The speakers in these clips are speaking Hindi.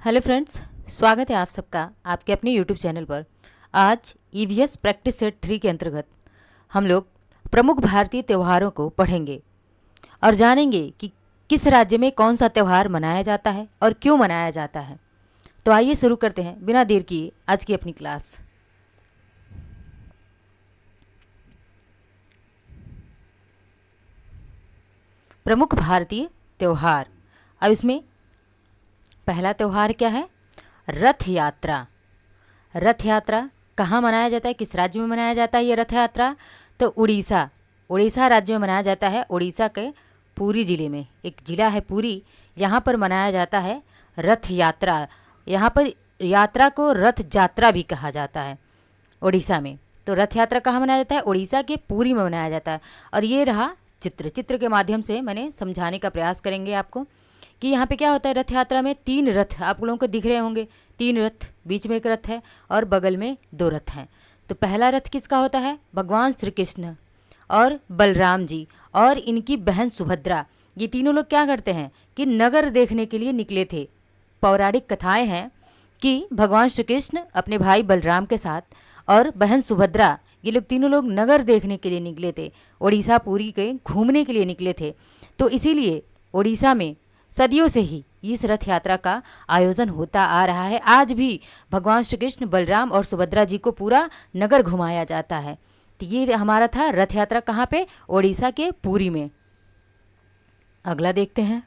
हेलो फ्रेंड्स, स्वागत है आप सबका आपके अपने यूट्यूब चैनल पर। आज ईवीएस प्रैक्टिस सेट 3 के अंतर्गत हम लोग प्रमुख भारतीय त्योहारों को पढ़ेंगे और जानेंगे कि किस राज्य में कौन सा त्यौहार मनाया जाता है और क्यों मनाया जाता है। तो आइए शुरू करते हैं बिना देर किए आज की अपनी क्लास। प्रमुख भारतीय त्यौहार। अब इसमें पहला त्यौहार क्या है? रथ यात्रा। रथ यात्रा कहाँ मनाया जाता है, किस राज्य में मनाया जाता है ये रथ यात्रा? तो उड़ीसा राज्य में मनाया जाता है। उड़ीसा के पुरी ज़िले में एक ज़िला है पुरी, यहाँ पर मनाया जाता है रथ यात्रा। यहाँ पर यात्रा को रथ यात्रा भी कहा जाता है उड़ीसा में। तो रथ यात्रा कहाँ मनाया जाता है? उड़ीसा के पुरी में मनाया जाता है। और ये रहा चित्र के माध्यम से मैंने समझाने का प्रयास करेंगे आपको कि यहाँ पे क्या होता है। रथ यात्रा में 3 रथ आप लोगों को दिख रहे होंगे। 3 रथ, बीच में एक रथ है और बगल में 2 रथ हैं। तो पहला रथ किसका होता है? भगवान श्री कृष्ण और बलराम जी और इनकी बहन सुभद्रा। ये तीनों लोग क्या करते हैं कि नगर देखने के लिए निकले थे। पौराणिक कथाएं हैं कि भगवान श्री कृष्ण अपने भाई बलराम के साथ और बहन सुभद्रा, ये लोग तीनों लोग नगर देखने के लिए निकले थे। उड़ीसा पुरी के घूमने के लिए निकले थे। तो इसीलिए उड़ीसा में सदियों से ही इस रथ यात्रा का आयोजन होता आ रहा है। आज भी भगवान श्री कृष्ण, बलराम और सुभद्रा जी को पूरा नगर घुमाया जाता है। तो ये हमारा था रथ यात्रा कहाँ पे? उड़ीसा के पुरी में। अगला देखते हैं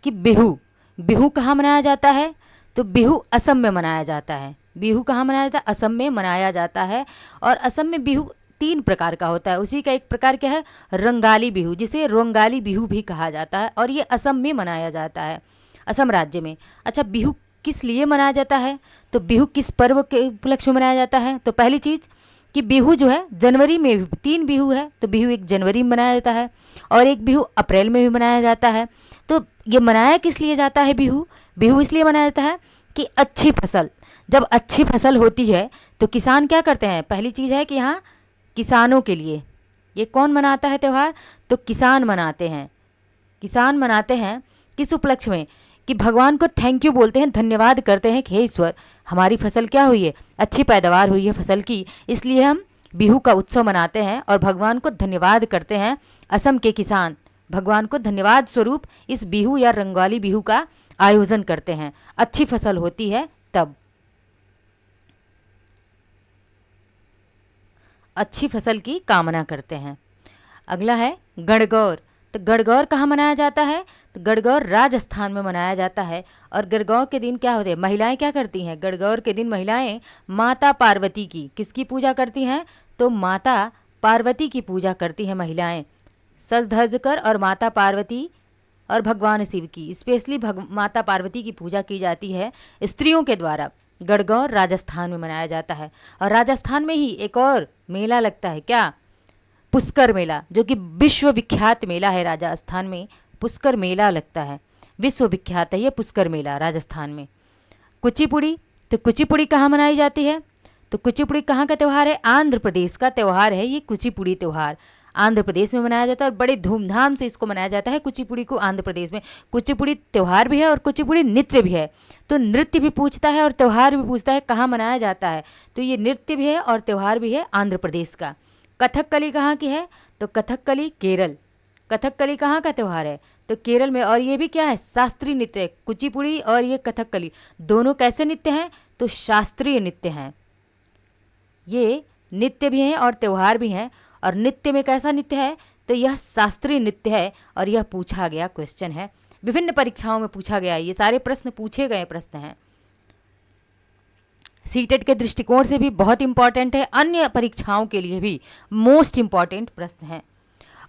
कि बिहू कहाँ मनाया जाता है? तो बिहू असम में मनाया जाता है। बिहू कहाँ मनाया जाता है? असम में मनाया जाता है। और असम में बिहू 3 प्रकार का होता है। उसी का एक प्रकार क्या है? रंगाली बिहू, जिसे रोंगाली बिहू भी कहा जाता है। और ये असम में मनाया जाता है, असम राज्य में। अच्छा, बिहू किस लिए मनाया जाता है? तो बिहू किस पर्व के उपलक्ष्य में मनाया जाता है? तो पहली चीज़ कि बिहू जो है जनवरी में 3 बिहू है। तो बिहू एक जनवरी में मनाया जाता है और एक बिहू अप्रैल में भी मनाया जाता है। तो ये मनाया किस लिए जाता है? बिहू इसलिए मनाया जाता है कि अच्छी फसल, जब अच्छी फसल होती है तो किसान क्या करते हैं? पहली चीज़ है कि यहाँ किसानों के लिए ये कौन मनाता है त्यौहार? तो किसान मनाते हैं। किसान मनाते हैं किस उपलक्ष्य में? कि भगवान को थैंक यू बोलते हैं, धन्यवाद करते हैं कि हे ईश्वर, हमारी फसल क्या हुई है? अच्छी पैदावार हुई है फसल की, इसलिए हम बिहू का उत्सव मनाते हैं और भगवान को धन्यवाद करते हैं। असम के किसान भगवान को धन्यवाद स्वरूप इस बिहू या रंगाली बिहू का आयोजन करते हैं। अच्छी फसल होती है तब, अच्छी फसल की कामना करते हैं। अगला है गणगौर। तो गणगौर कहाँ मनाया जाता है? तो गणगौर राजस्थान में मनाया जाता है। और गणगौर के दिन क्या होते हैं? महिलाएं क्या करती हैं? गणगौर के दिन महिलाएं माता पार्वती की, किसकी पूजा करती हैं? तो माता पार्वती की पूजा करती हैं महिलाएं, सज धज कर। और माता पार्वती और भगवान शिव की, स्पेशली माता पार्वती की पूजा की जाती है स्त्रियों के द्वारा। गणगौर राजस्थान में मनाया जाता है। और राजस्थान में ही एक और मेला लगता है, क्या? पुष्कर मेला, जो कि विश्व विख्यात मेला है। राजस्थान में पुष्कर मेला लगता है, विश्व विख्यात है ये पुष्कर मेला राजस्थान में। कुचिपुड़ी। तो कुचिपुड़ी कहाँ मनाई जाती है? तो कुचिपुड़ी कहाँ का त्यौहार है? आंध्र प्रदेश का त्यौहार है ये कुचिपुड़ी त्यौहार। आंध्र प्रदेश में मनाया जाता है और बड़े धूमधाम से इसको मनाया जाता है कुचिपुड़ी को। आंध्र प्रदेश में कुचिपुड़ी त्यौहार भी है और कुचिपुड़ी नृत्य भी है। तो नृत्य भी पूछता है और त्यौहार भी पूछता है कहाँ मनाया जाता है। तो ये नृत्य भी है और त्यौहार भी है आंध्र प्रदेश का। कथकली कहाँ की है? तो कथकली केरल। कथकली कहाँ का त्यौहार है? तो केरल में। और ये भी क्या है? शास्त्रीय नृत्य है। कुचिपुड़ी और ये कथकली दोनों कैसे नृत्य हैं? तो शास्त्रीय नृत्य हैं। ये नृत्य भी हैं और त्यौहार भी हैं। और नृत्य में कैसा नृत्य है? तो यह शास्त्रीय नृत्य है। और यह पूछा गया क्वेश्चन है, विभिन्न परीक्षाओं में पूछा गया है। ये सारे प्रश्न पूछे गए प्रश्न हैं, सीटेट के दृष्टिकोण से भी बहुत इंपॉर्टेंट है, अन्य परीक्षाओं के लिए भी मोस्ट इंपॉर्टेंट प्रश्न है।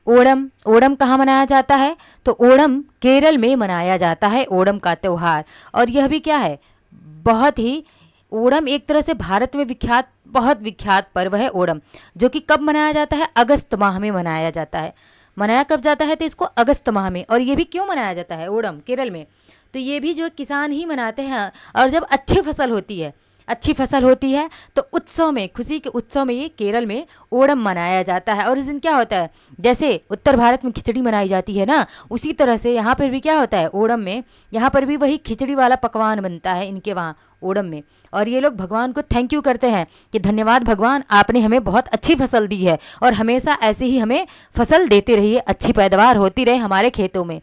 ओणम। ओणम कहाँ मनाया जाता है? तो ओणम केरल में मनाया जाता है, ओणम का त्यौहार। और यह भी क्या है? बहुत ही, ओणम एक तरह से भारत में विख्यात, बहुत विख्यात पर्व है ओणम, जो कि कब मनाया जाता है? अगस्त माह में मनाया जाता है। मनाया कब जाता है? तो इसको अगस्त माह में। और ये भी क्यों मनाया जाता है ओणम केरल में? तो ये भी जो किसान ही मनाते हैं। और जब अच्छी फसल होती है, अच्छी फसल होती है तो उत्सव में, खुशी के उत्सव में ये केरल में ओणम मनाया जाता है। और इस दिन क्या होता है, जैसे उत्तर भारत में खिचड़ी मनाई जाती है ना, उसी तरह से यहाँ पर भी क्या होता है, ओणम में यहाँ पर भी वही खिचड़ी वाला पकवान बनता है इनके वहाँ ओणम में। और ये लोग भगवान को थैंक यू करते हैं कि धन्यवाद भगवान, आपने हमें बहुत अच्छी फसल दी है और हमेशा ऐसे ही हमें फसल देते रहिए, अच्छी पैदावार होती रहे हमारे खेतों में।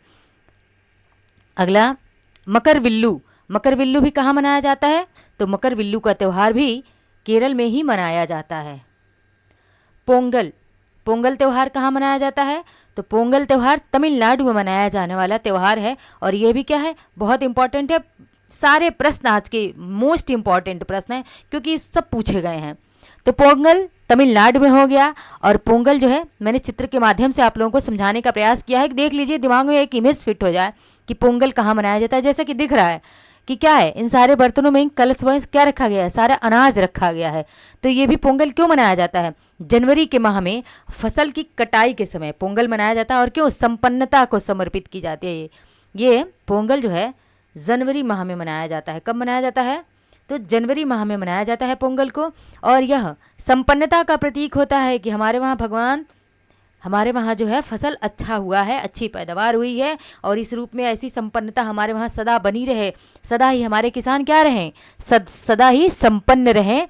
अगला मकर विल्लू। मकर विल्लू भी कहाँ मनाया जाता है, तो मकर विल्लू का त्यौहार भी केरल में ही मनाया जाता है। पोंगल। पोंगल त्यौहार कहाँ मनाया जाता है, तो पोंगल त्यौहार तमिलनाडु में मनाया जाने वाला त्यौहार है। और ये भी क्या है, बहुत इंपॉर्टेंट है। सारे प्रश्न आज के मोस्ट इंपॉर्टेंट प्रश्न हैं क्योंकि सब पूछे गए हैं। तो पोंगल तमिलनाडु में हो गया। और पोंगल जो है, मैंने चित्र के माध्यम से आप लोगों को समझाने का प्रयास किया है कि देख लीजिए, दिमाग में एक इमेज फिट हो जाए कि पोंगल कहाँ मनाया जाता है। जैसा कि दिख रहा है कि क्या है, इन सारे बर्तनों में कलश वलश क्या रखा गया है, सारा अनाज रखा गया है। तो ये भी पोंगल क्यों मनाया जाता है, जनवरी के माह में फसल की कटाई के समय पोंगल मनाया जाता है। और क्यों, संपन्नता को समर्पित की जाती है। ये पोंगल जो है जनवरी माह में मनाया जाता है। कब मनाया जाता है, तो जनवरी माह में मनाया जाता है पोंगल को। और यह संपन्नता का प्रतीक होता है कि हमारे वहाँ भगवान, हमारे वहाँ जो है फसल अच्छा हुआ है, अच्छी पैदावार हुई है और इस रूप में ऐसी संपन्नता हमारे वहाँ सदा बनी रहे, सदा ही हमारे किसान क्या रहें, सदा ही संपन्न रहें।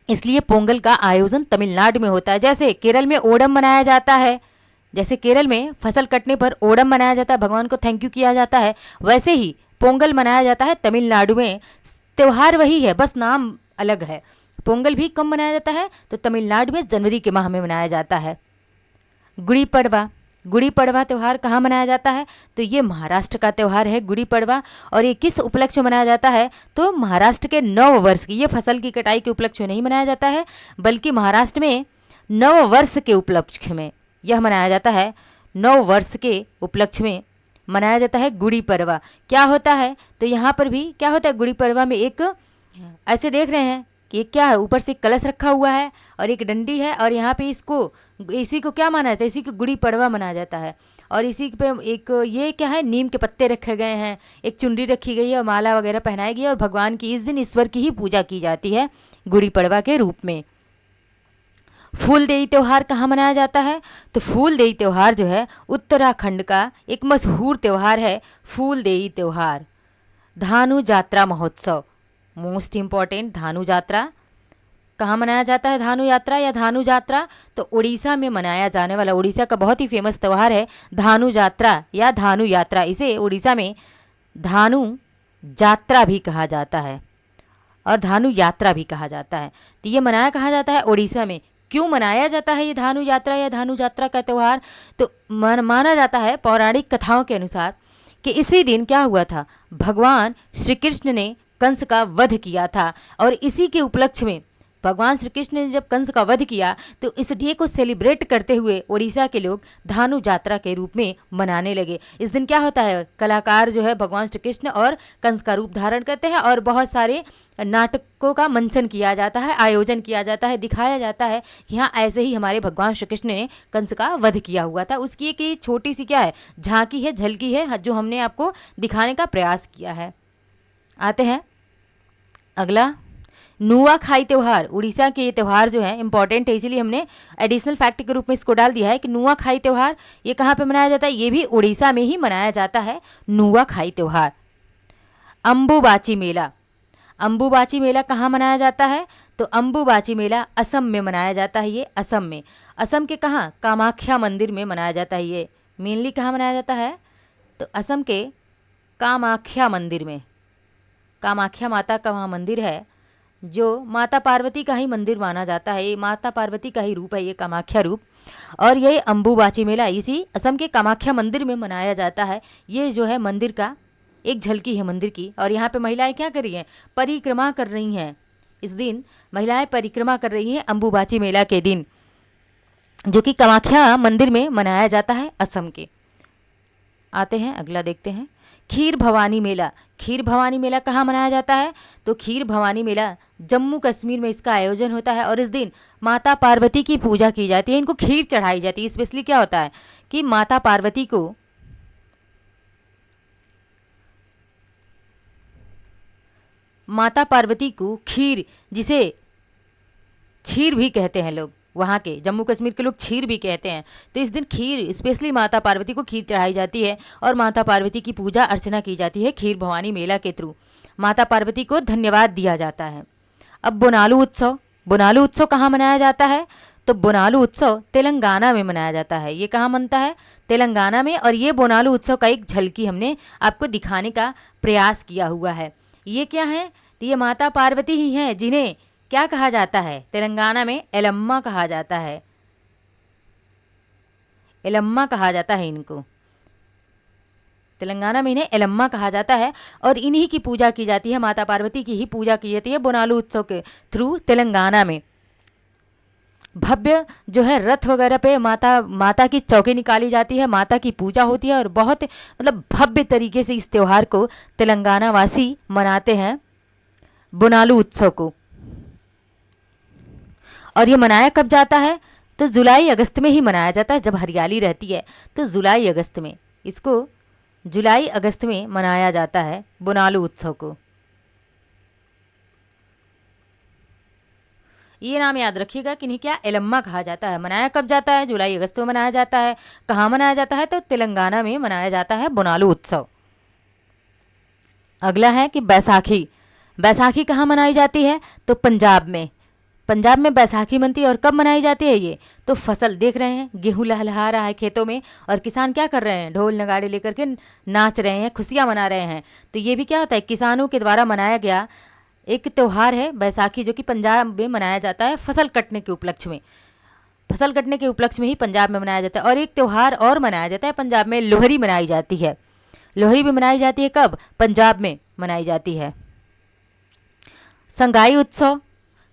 इसलिए पोंगल का आयोजन तमिलनाडु में होता है। जैसे केरल में ओणम मनाया जाता है, जैसे केरल में फसल कटने पर ओणम मनाया जाता है, भगवान को थैंक यू किया जाता है, वैसे ही पोंगल मनाया जाता है तमिलनाडु में। त्यौहार वही है, बस नाम अलग है। पोंगल भी कब मनाया जाता है, तो तमिलनाडु में जनवरी के माह में मनाया जाता है। गुड़ी पड़वा। गुड़ी पड़वा त्यौहार कहाँ मनाया जाता है, तो ये महाराष्ट्र का त्यौहार है गुड़ी पड़वा। और ये किस उपलक्ष्य में मनाया जाता है, तो महाराष्ट्र के नव वर्ष की, ये फसल की कटाई के उपलक्ष्य में नहीं मनाया जाता है, बल्कि महाराष्ट्र में नव वर्ष के उपलक्ष्य में यह मनाया जाता है। नव वर्ष के उपलक्ष्य में मनाया जाता है गुड़ी पड़वा। क्या होता है, तो यहाँ पर भी क्या होता है, गुड़ी पड़वा में एक ऐसे देख रहे हैं कि ये क्या है, ऊपर से कलश रखा हुआ है और एक डंडी है और यहाँ पे इसी को क्या माना जाता है, इसी को गुड़ी पड़वा माना जाता है। और इसी पे एक ये क्या है, नीम के पत्ते रखे गए हैं, एक चुनरी रखी गई है और माला वगैरह पहनाई गई है और भगवान की इस दिन ईश्वर की ही पूजा की जाती है गुड़ी पड़वा के रूप में। फूलदेई त्यौहार कहाँ मनाया जाता है, तो फूलदेई त्यौहार जो है उत्तराखंड का एक मशहूर त्यौहार है फूलदेई त्यौहार। धानु यात्रा महोत्सव, मोस्ट इम्पॉर्टेंट, धानु यात्रा कहाँ मनाया जाता है, धानु यात्रा या धानु यात्रा, तो उड़ीसा में मनाया जाने वाला, उड़ीसा का बहुत ही फेमस त्यौहार है धानु यात्रा या धानु यात्रा। इसे उड़ीसा में धानु यात्रा भी कहा जाता है और धानु यात्रा भी कहा जाता है। तो ये मनाया कहाँ जाता है, उड़ीसा में। क्यों मनाया जाता है ये धानु यात्रा या धानु यात्रा का त्यौहार, तो माना जाता है पौराणिक कथाओं के अनुसार कि इसी दिन क्या हुआ था, भगवान श्री कृष्ण ने कंस का वध किया था। और इसी के उपलक्ष्य में भगवान श्री कृष्ण ने जब कंस का वध किया तो इस डे को सेलिब्रेट करते हुए उड़ीसा के लोग धानु यात्रा के रूप में मनाने लगे। इस दिन क्या होता है, कलाकार जो है भगवान श्री कृष्ण और कंस का रूप धारण करते हैं और बहुत सारे नाटकों का मंचन किया जाता है, आयोजन किया जाता है, दिखाया जाता है कि हाँ ऐसे ही हमारे भगवान श्री कृष्ण ने कंस का वध किया हुआ था। उसकी एक छोटी सी क्या है, झांकी है, झलकी है, जो हमने आपको दिखाने का प्रयास किया है। आते हैं अगला, नुआखाई त्यौहार। उड़ीसा के ये त्यौहार जो है इंपॉर्टेंट है, इसीलिए हमने एडिशनल फैक्ट के रूप में इसको डाल दिया है कि नुआखाई त्यौहार ये कहाँ पे मनाया जाता है, ये भी उड़ीसा में ही मनाया जाता है नुआखाई त्यौहार। अम्बुबाची मेला। अम्बुबाची मेला कहाँ मनाया जाता है, तो अम्बुबाची मेला असम में मनाया जाता है। ये असम में, असम के कहाँ, कामाख्या मंदिर में मनाया जाता है। ये मेनली कहाँ मनाया जाता है, तो असम के कामाख्या मंदिर में। कामाख्या माता का वहाँ मंदिर है जो माता पार्वती का ही मंदिर माना जाता है, ये माता पार्वती का ही रूप है ये कामाख्या रूप। और ये अम्बुबाची मेला इसी असम के कामाख्या मंदिर में मनाया जाता है। ये जो है मंदिर का एक झलकी है मंदिर की। और यहाँ पे महिलाएं क्या कर रही हैं, परिक्रमा कर रही हैं। इस दिन महिलाएं परिक्रमा कर रही हैं अम्बुबाची मेला के दिन, जो कि कामाख्या मंदिर में मनाया जाता है असम के। आते हैं अगला, देखते हैं खीर भवानी मेला। खीर भवानी मेला कहाँ मनाया जाता है, तो खीर भवानी मेला जम्मू कश्मीर में इसका आयोजन होता है। और इस दिन माता पार्वती की पूजा की जाती है, इनको खीर चढ़ाई जाती है। स्पेशली क्या होता है कि माता पार्वती को माता पार्वती को खीर, जिसे क्षीर भी कहते हैं लोग, वहाँ के जम्मू कश्मीर के लोग क्षीर भी कहते हैं, तो इस दिन खीर स्पेशली माता पार्वती को खीर चढ़ाई जाती है और माता पार्वती की पूजा अर्चना की जाती है खीर भवानी मेला के थ्रू। माता पार्वती को धन्यवाद दिया जाता है। अब बोनालू उत्सव, बोनालू उत्सव कहाँ मनाया जाता है? तो बोनालू उत्सव तेलंगाना में मनाया जाता है। ये कहाँ मनता है? तेलंगाना में। और ये बोनालू उत्सव का एक झलकी हमने आपको दिखाने का प्रयास किया हुआ है। ये क्या है? तो ये माता पार्वती ही हैं जिन्हें क्या कहा जाता है? तेलंगाना में एलम्मा कहा जाता है, एलम्मा कहा जाता है इनको, तेलंगाना में इन्हें एलम्मा कहा जाता है और इन्हीं की पूजा की जाती है, माता पार्वती की ही पूजा की जाती है बोनालू उत्सव के थ्रू तेलंगाना में। भव्य जो है रथ वगैरह पे माता की चौकी निकाली जाती है, माता की पूजा होती है और बहुत मतलब भव्य तरीके से इस त्यौहार को तेलंगाना वासी मनाते हैं, बोनालू उत्सव को। और ये मनाया कब जाता है? तो जुलाई अगस्त में ही मनाया जाता है, जब हरियाली रहती है तो जुलाई अगस्त में, इसको जुलाई अगस्त में मनाया जाता है बोनालू उत्सव को। ये नाम याद रखिएगा कि नहीं, क्या एलम्मा कहा जाता है। मनाया कब जाता है? जुलाई अगस्त में मनाया जाता है। कहाँ मनाया जाता है? तो तेलंगाना में मनाया जाता है बोनालू उत्सव। अगला है कि बैसाखी। बैसाखी कहाँ मनाई जाती है? तो पंजाब में, पंजाब में बैसाखी मनती है। और कब मनाई जाती है ये? तो फसल देख रहे हैं, गेहूं लहलहा रहा है खेतों में और किसान क्या कर रहे हैं? ढोल नगाड़े लेकर के नाच रहे हैं, खुशियां मना रहे हैं। तो ये भी क्या होता है? किसानों के द्वारा मनाया गया एक त्यौहार है बैसाखी, जो कि पंजाब में मनाया जाता है फसल कटने के उपलक्ष्य में। फसल कटने के उपलक्ष्य में ही पंजाब में मनाया जाता है। और एक त्यौहार और मनाया जाता है पंजाब में, लोहरी मनाई जाती है। लोहरी भी मनाई जाती है, कब? पंजाब में मनाई जाती है। संगाई उत्सव,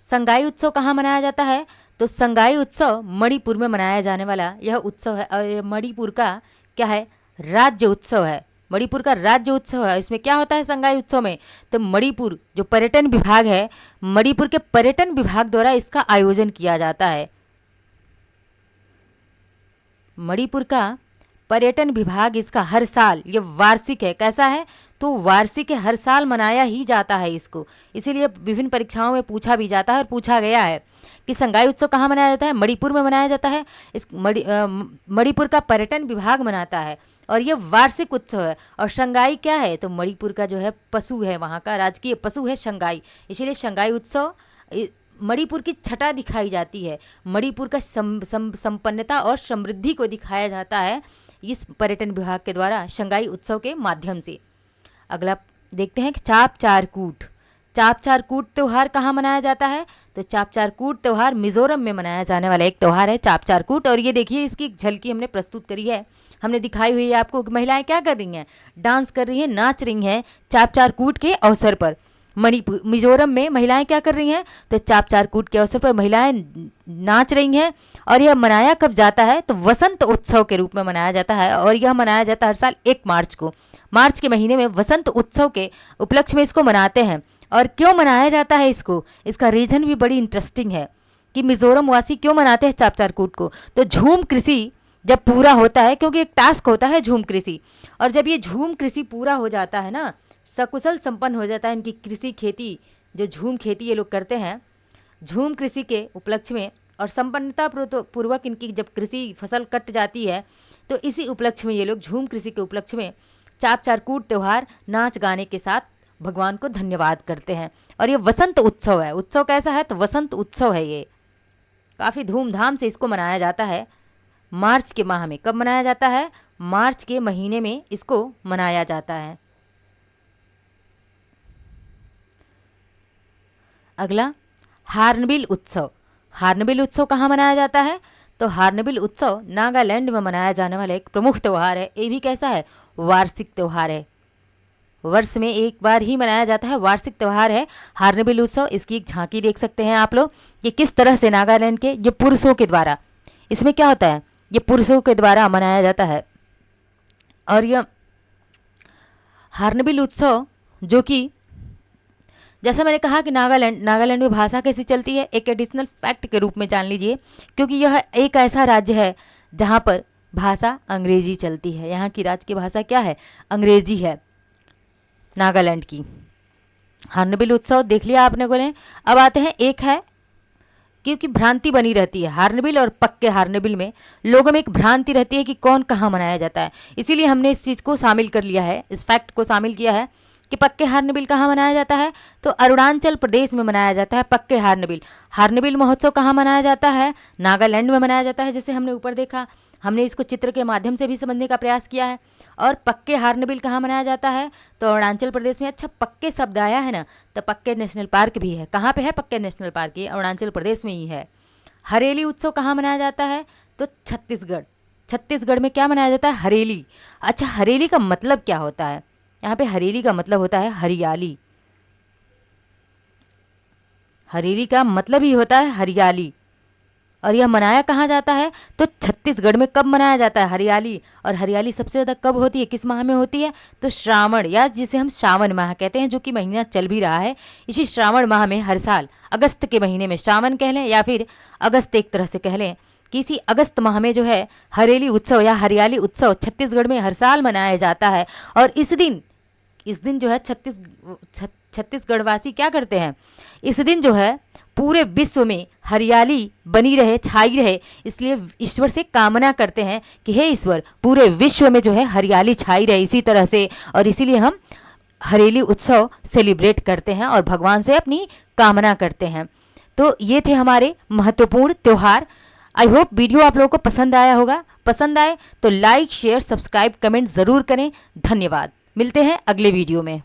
संगाई उत्सव कहाँ मनाया जाता है? तो संगाई उत्सव मणिपुर में मनाया जाने वाला यह उत्सव है। और ये मणिपुर का क्या है? राज्य उत्सव है। मणिपुर का राज्य उत्सव है। इसमें क्या होता है संगाई उत्सव में? तो मणिपुर जो पर्यटन विभाग है, मणिपुर के पर्यटन विभाग द्वारा इसका आयोजन किया जाता है। मणिपुर का पर्यटन विभाग इसका हर साल, ये वार्षिक है। कैसा है? तो वार्षिक है, हर साल मनाया ही जाता है इसको। इसीलिए विभिन्न परीक्षाओं में पूछा भी जाता है और पूछा गया है कि संगाई उत्सव कहाँ मनाया जाता है? मणिपुर में मनाया जाता है। इस मणिपुर का पर्यटन विभाग मनाता है और ये वार्षिक उत्सव है। और संगाई क्या है? तो मणिपुर का जो है पशु है, वहाँ का राजकीय पशु है संगाई। इसीलिए संगाई उत्सव मणिपुर की छटा दिखाई जाती है, मणिपुर का संपन्नता और समृद्धि को दिखाया जाता है इस पर्यटन विभाग के द्वारा संगाई उत्सव के माध्यम से। अगला देखते हैं कि चाप चार कूट। चाप चार कूट त्यौहार कहाँ मनाया जाता है? तो चाप चार कूट त्यौहार मिजोरम में मनाया जाने वाला एक त्यौहार है चाप चार कूट। और ये देखिए, इसकी एक झलकी हमने प्रस्तुत करी है, हमने दिखाई हुई है आपको। महिलाएं क्या कर रही हैं? डांस कर रही हैं, नाच रही हैं चाप चार कूट के अवसर पर। मणिपुर मिजोरम में महिलाएं क्या कर रही हैं? तो चाप चार कूट के अवसर पर महिलाएं नाच रही हैं। और यह मनाया कब जाता है? तो वसंत उत्सव के रूप में मनाया जाता है। और यह मनाया जाता है हर साल 1 मार्च को। मार्च के महीने में वसंत उत्सव के उपलक्ष्य में इसको मनाते हैं। और क्यों मनाया जाता है इसको? इसका रीज़न भी बड़ी इंटरेस्टिंग है कि मिजोरम वासी क्यों मनाते हैं चाप चार कूट को। तो झूम कृषि जब पूरा होता है, क्योंकि एक टास्क होता है झूम कृषि, और जब ये झूम कृषि पूरा हो जाता है ना, सकुशल संपन्न हो जाता है इनकी कृषि खेती, जो झूम खेती ये लोग करते हैं झूम कृषि के उपलक्ष्य में, और संपन्नता पूर्वक इनकी जब कृषि फसल कट जाती है, तो इसी उपलक्ष्य में ये लोग झूम कृषि के उपलक्ष्य में चाप चार कूट त्यौहार नाच गाने के साथ भगवान को धन्यवाद करते हैं। और ये वसंत उत्सव है। उत्सव कैसा है? तो वसंत उत्सव है। ये काफ़ी धूमधाम से इसको मनाया जाता है मार्च के माह में। कब मनाया जाता है? मार्च के महीने में इसको मनाया जाता है। अगला हार्नबिल उत्सव। हार्नबिल उत्सव कहाँ मनाया जाता है? तो हार्नबिल उत्सव नागालैंड में मनाया जाने वाला एक प्रमुख त्यौहार है। ये भी कैसा है? वार्षिक त्यौहार है, वर्ष में एक बार ही मनाया जाता है, वार्षिक त्यौहार है हार्नबिल उत्सव। इसकी एक झांकी देख सकते हैं आप लोग कि किस तरह से नागालैंड के ये पुरुषों के द्वारा, इसमें क्या होता है? ये पुरुषों के द्वारा मनाया जाता है। और यह हार्नबिल उत्सव जो कि जैसा मैंने कहा कि नागालैंड में भाषा कैसी चलती है, एक एडिशनल फैक्ट के रूप में जान लीजिए, क्योंकि यह एक ऐसा राज्य है जहाँ पर भाषा अंग्रेजी चलती है। यहाँ की राज्य की भाषा क्या है? अंग्रेजी है नागालैंड की। हार्नबिल उत्सव देख लिया आपने को ने। अब आते हैं, एक है, क्योंकि भ्रांति बनी रहती है हार्नबिल और पक्के हार्नबिल में, लोगों में एक भ्रांति रहती है कि कौन कहाँ मनाया जाता है। इसीलिए हमने इस चीज़ को शामिल कर लिया है, इस फैक्ट को शामिल किया है कि पक्के हार्नबिल कहाँ मनाया जाता है। तो अरुणाचल प्रदेश में मनाया जाता है पक्के हार्नबिल। हार्नबिल महोत्सव कहाँ मनाया जाता है? नागालैंड में मनाया जाता है। जैसे हमने ऊपर देखा, हमने इसको चित्र के माध्यम से भी समझने का प्रयास किया है। और पक्के हार्नबिल कहाँ मनाया जाता है? तो अरुणाचल प्रदेश में। अच्छा, पक्के शब्द आया है ना, तो पक्के नेशनल पार्क भी है। कहाँ पे है पक्के नेशनल पार्क? ये अरुणाचल प्रदेश में ही है। हरेली उत्सव कहाँ मनाया जाता है? तो छत्तीसगढ़। छत्तीसगढ़ में क्या मनाया जाता है? हरेली। अच्छा, हरेली का मतलब क्या होता है? यहाँ पे हरेली का मतलब होता है हरियाली। हरेली का मतलब ही होता है हरियाली। और यह मनाया कहाँ जाता है? तो छत्तीसगढ़ में। कब मनाया जाता है हरियाली? और हरियाली सबसे ज़्यादा कब होती है, किस माह में होती है? तो श्रावण, या जिसे हम श्रावण माह कहते हैं, जो कि महीना चल भी रहा है। इसी श्रावण माह में हर साल अगस्त के महीने में, श्रावण कह लें या फिर अगस्त, एक तरह से कह लें कि इसी अगस्त माह में जो है हरेली उत्सव या हरियाली उत्सव छत्तीसगढ़ में हर साल मनाया जाता है। और इस दिन जो है छत्तीसगढ़वासी क्या करते हैं? इस दिन जो है पूरे विश्व में हरियाली बनी रहे, छाई रहे, इसलिए ईश्वर से कामना करते हैं कि हे ईश्वर, पूरे विश्व में जो है हरियाली छाई रहे इसी तरह से। और इसीलिए हम हरेली उत्सव सेलिब्रेट करते हैं और भगवान से अपनी कामना करते हैं। तो ये थे हमारे महत्वपूर्ण त्यौहार। आई होप वीडियो आप लोगों को पसंद आया होगा। पसंद आए तो लाइक, शेयर, सब्सक्राइब, कमेंट ज़रूर करें। धन्यवाद। मिलते हैं अगले वीडियो में।